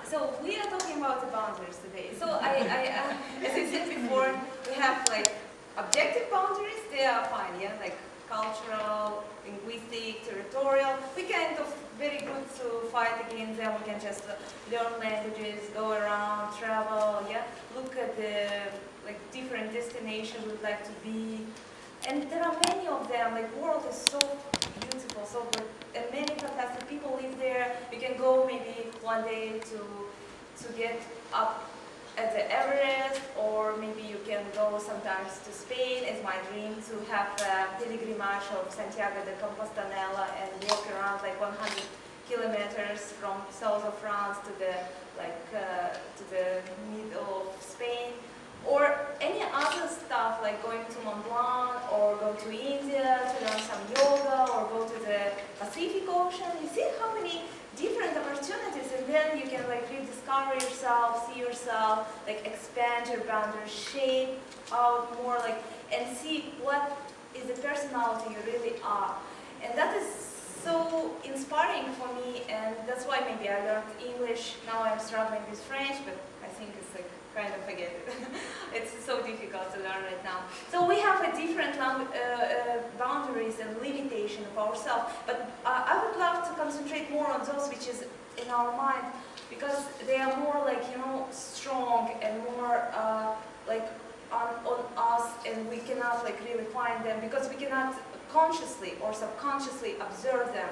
So we are talking about the boundaries today. So as I said before, we have like objective boundaries. They are fine, yeah, like cultural, linguistic, territorial. We kind of very good to fight against them. We can just learn languages, go around, travel, yeah, look at the like different destinations we'd like to be. And there are many of them. Like world is so beautiful, so good, and many fantastic people live there. You can go maybe one day to get up at the Everest, or maybe you can go sometimes to Spain. It's my dream to have a pilgrimage of Santiago de Compostela and walk around like 100 kilometers from south of France to the to the middle of Spain. Or any other stuff like going to Mont Blanc or go to India to learn some yoga or go to the Pacific Ocean. You see how many different opportunities, and then you can like rediscover yourself, see yourself, like expand your boundaries, shape out more, like, and see what is the personality you really are. And that is so inspiring for me, and that's why maybe I learned English. Now I'm struggling with French, but I think it's like kind of forget it. It's so difficult to learn right now. So we have a different boundaries and limitation of ourselves, but I would love to concentrate more on those which is in our mind, because they are more like, you know, strong and more like on us, and we cannot like really find them because we cannot consciously or subconsciously observe them.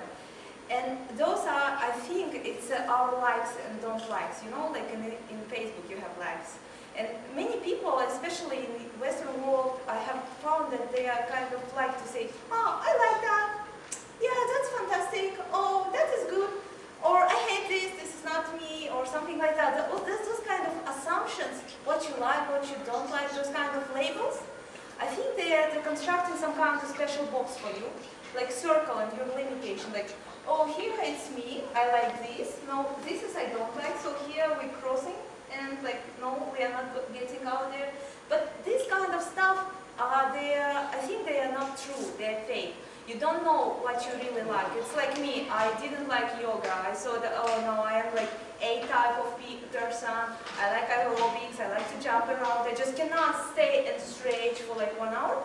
And those are, I think, it's our likes and don't likes. You know, like in Facebook you have likes. And many people, especially in the Western world, I have found that they are kind of like to say, oh, I like that. Yeah, that's fantastic. Oh, that is good. Or I hate this is not me, or something like that. Those kind of assumptions, what you like, what you don't like, those kind of labels, I think they're constructing some kind of special box for you, like circle and your limitation, like, oh, here it's me, I like this, no, this is I don't like, so here we're crossing, and like, no, we are not getting out there. But this kind of stuff, I think they are not true, they're fake. You don't know what you really like. It's like me, I didn't like yoga. I saw that, oh no, I am like A type of person. I like aerobics, I like to jump around. I just cannot stay and stretch for like 1 hour.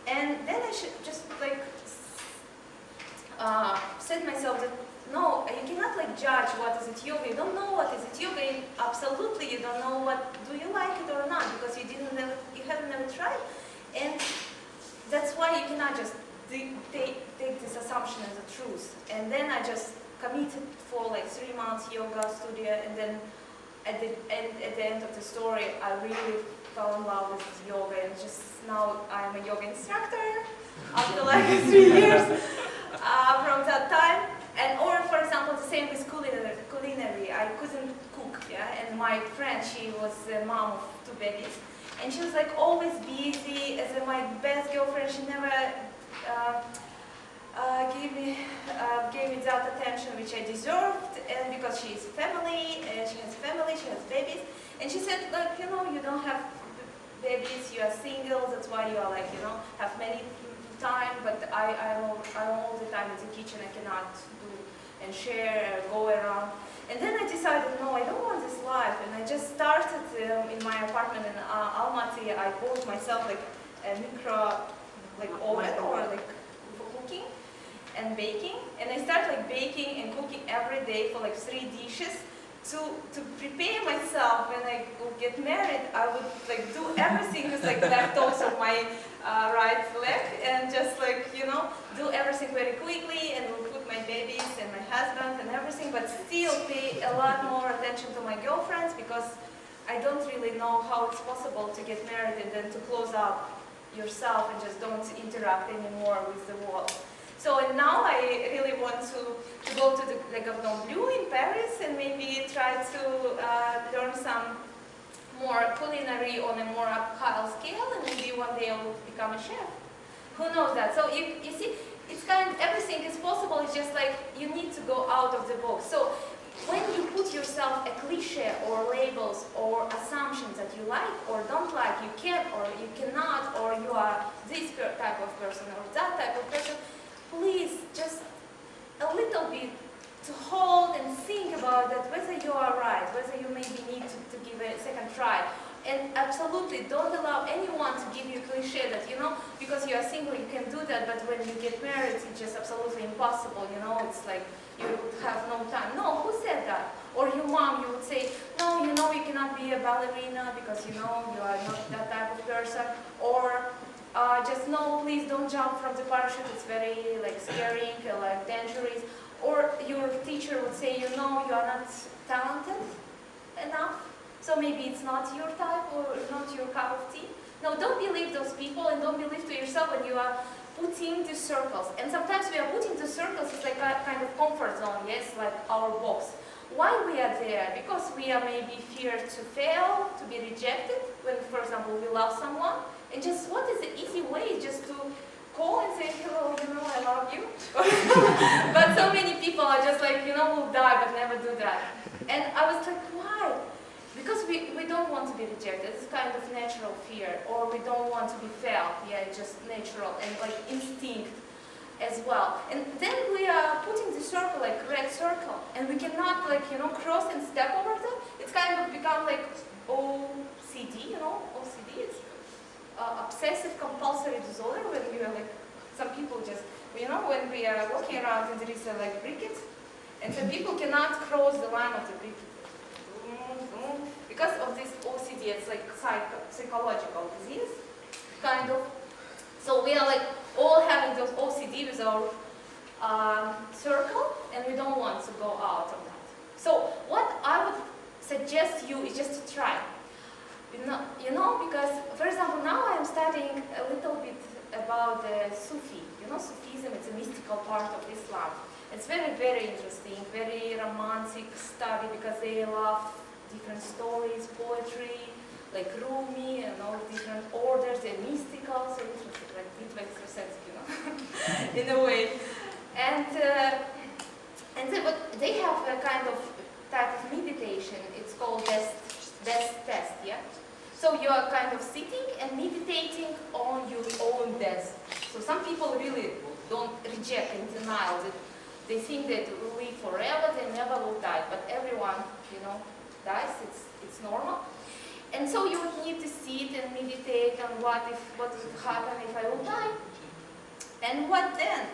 And then I should just like said myself that no, you cannot like judge what is it yoga. You don't know what is it yoga. Absolutely, you don't know what, do you like it or not, because you haven't never tried. And that's why you cannot just take this assumption as a truth. And then I just committed for like 3 months yoga studio, and then at the end of the story, I really fell in love with yoga, and just now I'm a yoga instructor after like 3 years from that time. And or for example, the same with culinary. I couldn't cook, yeah, and my friend, she was the mom of 2 babies, and she was like always busy. As my best girlfriend, she never gave me that attention which I deserved, and because she is family, she has babies, and she said, like, you know, you don't have babies, you are single, that's why you are like, you know, have many time, but I'm all the time in the kitchen, I cannot do and share, go around. And then I decided, no, I don't want this life, and I just started in my apartment in Almaty. I bought myself like a micro oven or like for cooking and baking, and I started like baking and cooking every day for like 3 dishes to prepare myself. When I would get married, I would like do everything with like leftovers of my right leg, and just like, you know, do everything very quickly, and will put my babies and my husband and everything, but still pay a lot more attention to my girlfriends, because I don't really know how it's possible to get married and then to close up yourself and just don't interact anymore with the world. So and now I really want to go to the Guest Blue in Paris and maybe try to learn some more culinary on a more high scale, and maybe one day I will become a chef. Who knows that? So you see, it's everything is possible. It's just like you need to go out of the box. So when you put yourself a cliche or labels or assumptions that you like or don't like, you can or you cannot, or you are this type of person or that type of person, please just a little bit to hold and think about that, whether you are right, whether you maybe need to give a second try. And absolutely don't allow anyone to give you a cliche that, you know, because you are single you can do that, but when you get married it's just absolutely impossible, you know, it's like you would have no time. No, who said that? Or your mom, you would say, no, you know, you cannot be a ballerina because, you know, you are not that type of person. Or just no, please don't jump from the parachute, it's very like scaring, like dangerous. Or your teacher would say, you know, you are not talented enough, so maybe it's not your type or not your cup of tea. No, don't believe those people and don't believe to yourself when you are putting the circles. And sometimes we are putting the circles, it's like a kind of comfort zone, yes, like our box. Why we are there? Because we are maybe feared to fail, to be rejected, when, for example, we love someone. And just what is the easy way just to call and say, hello, you know, I love you. But so many people are just like, you know, will die but never do that. And I was like, why? Because we don't want to be rejected. It's kind of natural fear. Or we don't want to be failed. Yeah, it's just natural and like instinct as well. And then we are putting the circle, like red circle. And we cannot like, you know, cross and step over them. It's kind of become like OCD, you know, OCD. It's obsessive compulsory disorder, when we are like, some people just, you know, when we are walking around and there is a like briquette, and some people cannot cross the line of the briquette. Because of this OCD, it's like psychological disease, kind of. So we are like all having those OCD with our circle, and we don't want to go out of that. So what I would suggest you is just to try. You know, because, for example, now I am studying a little bit about the Sufi. You know, Sufism, it's a mystical part of Islam. It's very, very interesting, very romantic study because they love different stories, poetry, like Rumi and all different orders. They're mystical, so interesting, like it makes sense, you know, in a way. And but they have a kind of type of meditation. It's called death test, yeah. So you are kind of sitting and meditating on your own death. So some people really don't reject and denial that they think that we will live forever, they never will die. But everyone, you know, dies. It's normal. And so you would need to sit and meditate on what would happen if I will die, and what then.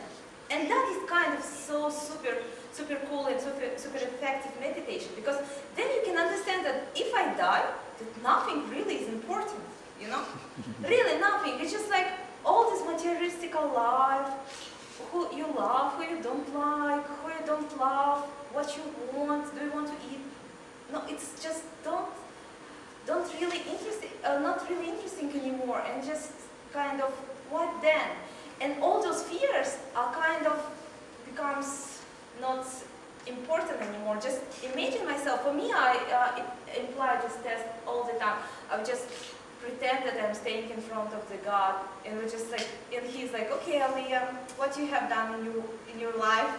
And that is kind of so super cool and super effective meditation, because then you can understand that if I die, that nothing really is important, you know? Really nothing. It's just like all this materialistic life, who you love, who you don't like, who you don't love, what you want, do you want to eat? No, it's just not really interesting anymore, and just kind of what then? And all those fears are kind of becomes not important anymore. Just imagine myself. For me, I imply this test all the time. I would just pretend that I'm staying in front of the God, and we're just like, and he's like, okay, Aliya, what you have done in your life?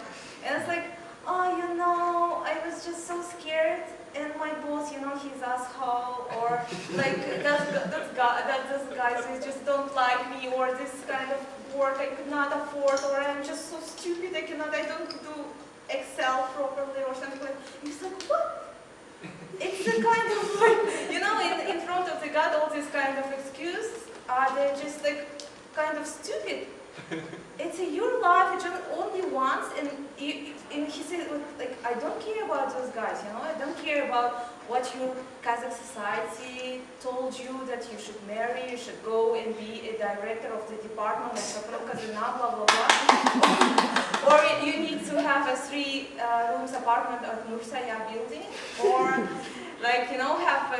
And it's like, oh, you know, I was just so scared, and my boss, you know, he's asshole, or like those guys who just don't like me, or this kind of work I could not afford, or I'm just so stupid, I don't do Excel properly, or something like that. He's like, what? It's a kind of like, you know, in front of the God, all these kind of excuses, they're just like kind of stupid. It's your life, it's only once, and he said, like, I don't care about those guys, you know, I don't care about what your Kazakh society told you that you should marry, you should go and be a director of the department of Kazakh, blah, blah, blah. Or you need to have a 3-room apartment at Nursaya building, or like, you know, have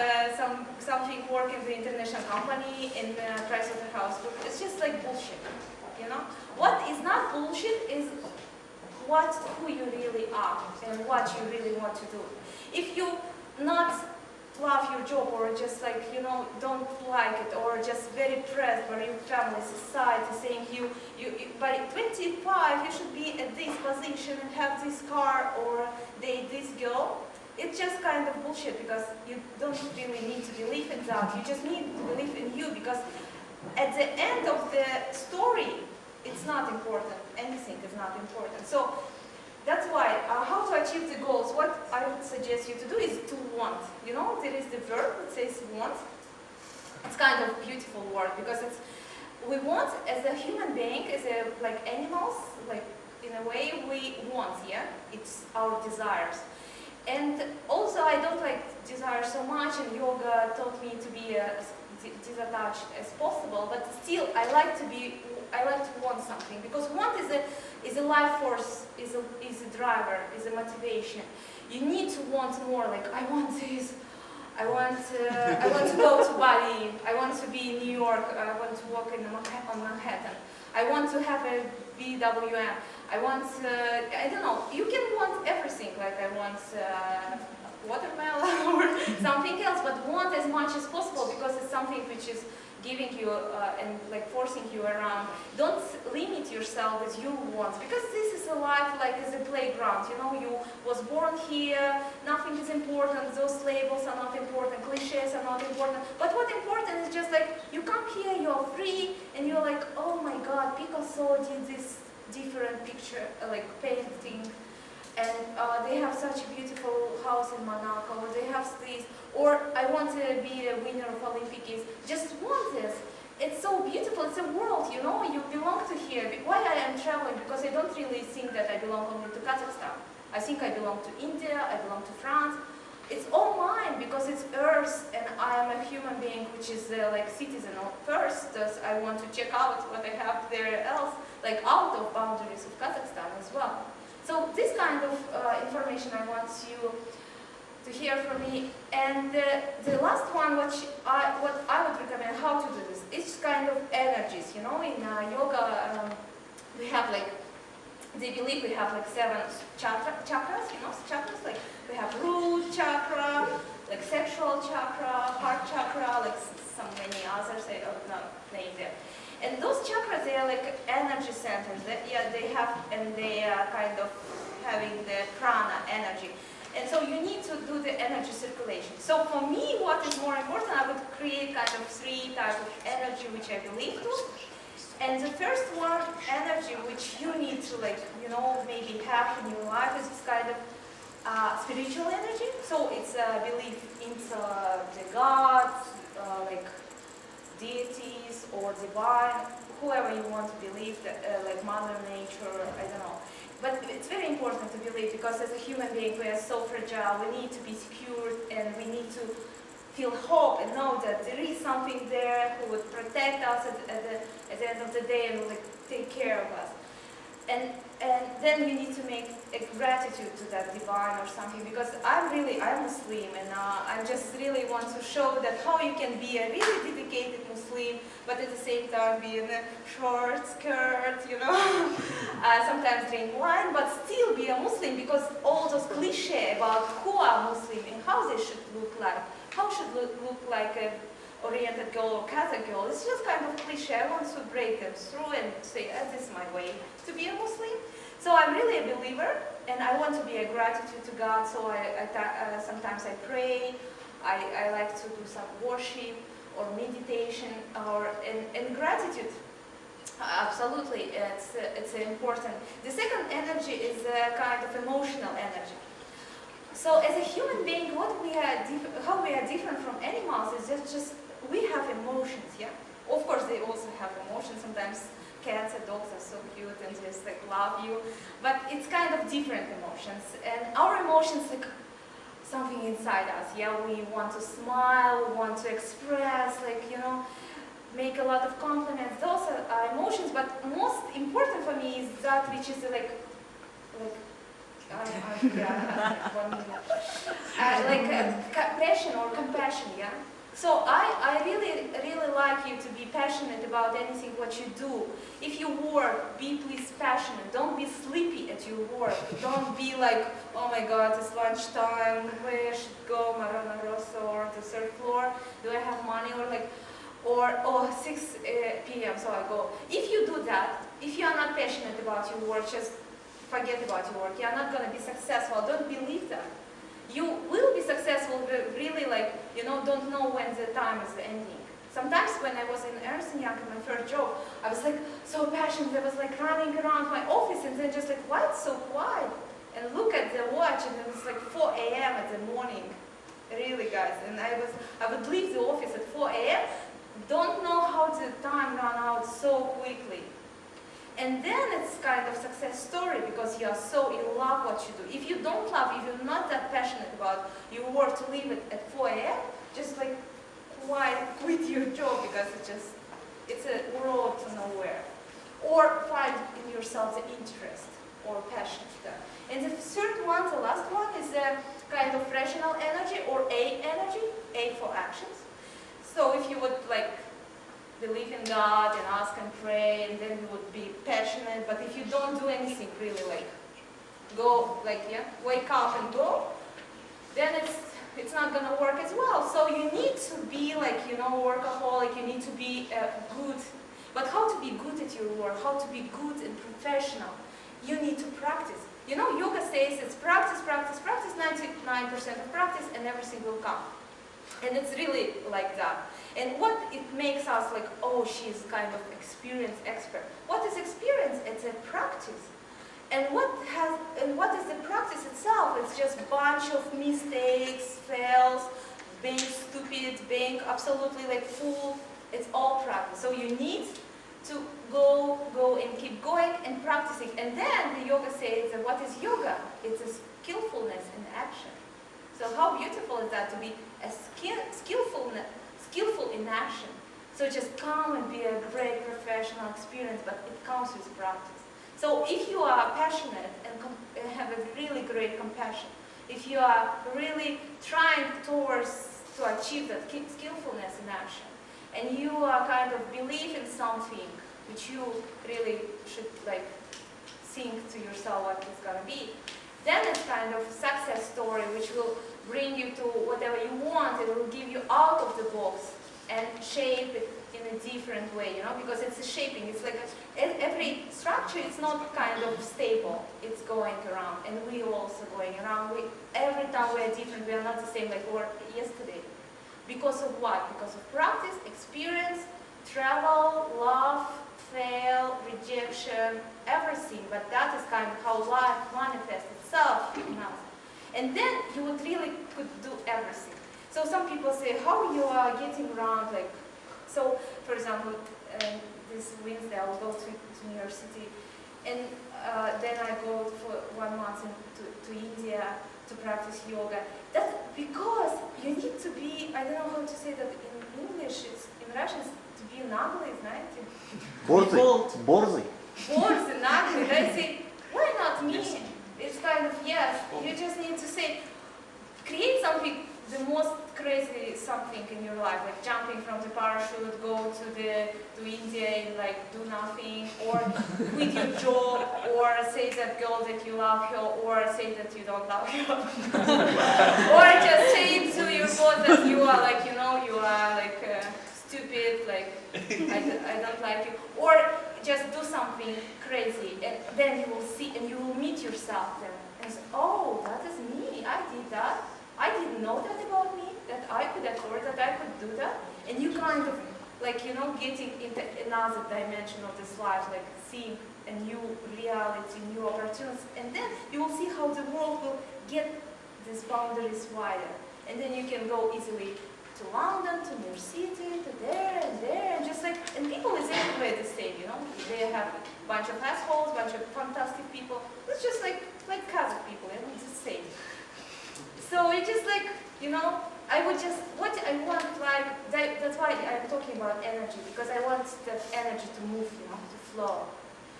something work in the international company in the PricewaterhouseCoopers. It's just like bullshit. You know, what is not bullshit is who you really are and what you really want to do. If you not love your job, or just like, you know, don't like it, or just very pressed by your family, society saying you by 25 you should be at this position and have this car or date this girl, it's just kind of bullshit, because you don't really need to believe in that. You just need to believe in you, because at the end of the story, it's not important. Anything is not important. So that's why, how to achieve the goals, what I would suggest you to do is to want. You know, there is the verb that says want. It's kind of a beautiful word because it's, we want as a human being, as a, like animals, like in a way we want, yeah? It's our desires. And also I don't like desire so much, and yoga taught me to be as disattached as possible, but still I like to want something, because want is a life force, is a driver, is a motivation. You need to want more, like I want this, I want to go to Bali, I want to be in New York, I want to walk on Manhattan, I want to have a BWM, I want, I don't know, you can want everything, like I want watermelon or something else, but want as much as possible, because it's something which is giving you and like forcing you around. Don't limit yourself as you want, because this is a life like as a playground, you know, you was born here, nothing is important, those labels are not important, cliches are not important, but what's important is just like, you come here, you're free, and you're like, oh my god, Picasso did this different picture, like painting, and they have such a beautiful house in Monaco, or they have this, or I want to be a winner of Olympics. Just want this. It's so beautiful, it's a world, you know, you belong to here. Why I am traveling? Because I don't really think that I belong only to Kazakhstan. I think I belong to India, I belong to France. It's all mine, because it's Earth, and I am a human being which is like citizen of Earth, thus I want to check out what I have there else, like out of boundaries of Kazakhstan as well. So this kind of information I want you to hear from me. And the last one, what I would recommend how to do this, it's kind of energies. You know, in yoga we have like, they believe we have like 7 chakras, you know, chakras, like we have root chakra, like sexual chakra, heart chakra, like some many others, I don't know, name them. And those chakras, they are like energy centers. They have, and they are kind of having the prana energy. And so you need to do the energy circulation. So for me, what is more important, I would create kind of 3 types of energy which I believe to. And the first one, energy which you need to, like, you know, maybe have in your life, is this kind of spiritual energy. So it's a belief into the gods, like deities or divine, whoever you want to believe, like Mother Nature, I don't know. But it's very important to believe, because as a human being we are so fragile, we need to be secured, and we need to feel hope and know that there is something there who would protect us at the end of the day and will like, take care of us. And then you need to make a gratitude to that divine or something, because I'm Muslim, and I just really want to show that how you can be a really dedicated Muslim, but at the same time be in a short skirt, you know, sometimes drink wine, but still be a Muslim, because all those cliches about who are Muslim and how they should look like, how should look like a Oriental girl or Kazakh girl, it's just kind of cliche. I want to break them through and say, this is my way to be a Muslim. So I'm really a believer, and I want to be a gratitude to God, so sometimes I pray, I like to do some worship or meditation, and gratitude. Absolutely, it's important. The second energy is a kind of emotional energy. So as a human being, how we are different from animals is just we have emotions, yeah? Of course, they also have emotions. Sometimes cats and dogs are so cute and just like love you, but it's kind of different emotions. And our emotions, like something inside us, yeah? We want to smile, we want to express, like, you know, make a lot of compliments. Those are emotions, but most important for me is that which is like passion or compassion, yeah? So I really like you to be passionate about anything what you do. If you work, be please passionate. Don't be sleepy at your work. Don't be like, oh my god, it's lunchtime, where I should go, Marana Rosso or the 3rd floor, do I have money, or like, or 6 p.m. so I go. If you do that, if you are not passionate about your work, just forget about your work. You are not going to be successful. Don't believe that. You will be successful, but really, like, you know, don't know when the time is ending. Sometimes when I was in Ernst & Young in my first job, I was like so passionate. I was like running around my office, and then just like, why it's so quiet? and look at the watch, and it was like 4 a.m. at the morning. Really, guys. And I would leave the office at 4 a.m. Don't know how the time ran out so quickly. And then it's kind of success story because you are so in love what you do. If you don't love, if you're not that passionate about your work to leave it at 4 a.m., just like why quit your job because it's a road to nowhere. Or find in yourself the interest or passion there. And the third one, the last one, is the kind of rational energy or A energy, A for actions. So if you would like believe in God and ask and pray, and then you would be passionate, but if you don't do anything really, like go, like, yeah, wake up and go, then it's not gonna work as well. So you need to be like, you know, workaholic, you need to be good. But how to be good at your work, how to be good and professional, you need to practice. You know, yoga says it's practice, practice, practice, 99% of practice, and everything will come. And it's really like that. And what it makes us like, oh, she's kind of experienced expert. What is experience? It's a practice. And what is the practice itself? It's just a bunch of mistakes, fails, being stupid, being absolutely like fool. It's all practice. So you need to go and keep going and practicing. And then the yoga says that what is yoga? It's a skillfulness in action. So how beautiful is that to be a skillful in action? So just come and be a great professional experience, but it comes with practice. So if you are passionate and have a really great compassion, if you are really trying towards to achieve that skillfulness in action, and you are kind of believe in something which you really should like think to yourself what it's gonna be, then it's kind of success story which will bring you to whatever you want. It will give you out of the box and shape it in a different way, you know, because it's a shaping. It's like every structure is not kind of stable. It's going around, and we are also going around. Every time we are different. We are not the same like we were yesterday. Because of what? Because of practice, experience, travel, love, fail, rejection, everything. But that is kind of how life manifests itself in us. And then you would really could do everything. So some people say, how you are getting around, like, so for example, this Wednesday I will go to New York City, and then I go for 1 month to India to practice yoga. That's because you need to be, I don't know how to say that in English, in Russian, to be naglый, знаете? Борзый. Борзый, naglый, right? Say, why not me? It's kind of, yes, you just need to say, create something, the most crazy something in your life, like jumping from the parachute, go to India and like do nothing, or quit your job, or say that girl that you love her, or say that you don't love her, or just say to your boss that you are like, you know, you are like stupid, like I don't like you, or just do something crazy, and then you will see and you will meet yourself there and say, oh, that is me, I did that. I didn't know that about me, that I could afford, that I could do that. And you kind of, like, you know, getting into another dimension of this life, like seeing a new reality, new opportunities. And then you will see how the world will get these boundaries wider. And then you can go easily to London, to New York City, to there, and just like, and people is everywhere the same, you know. They have a bunch of assholes, bunch of fantastic people. It's just like Kazakh people, and it's the same. So it's just like, you know, I would just, what I want, like, that's why I'm talking about energy, because I want that energy to move, you know, to flow.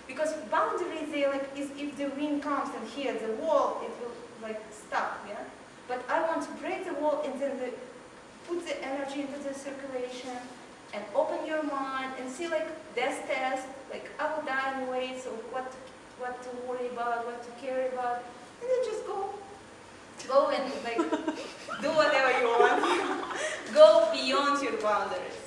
Because boundaries, they like, if the wind comes and here, the wall, it will like stop, yeah? But I want to break the wall and then put the energy into the circulation and open your mind and see like death test, like I will die anyway, so what to worry about, what to care about, and then just go and like do whatever you want. Go beyond your boundaries.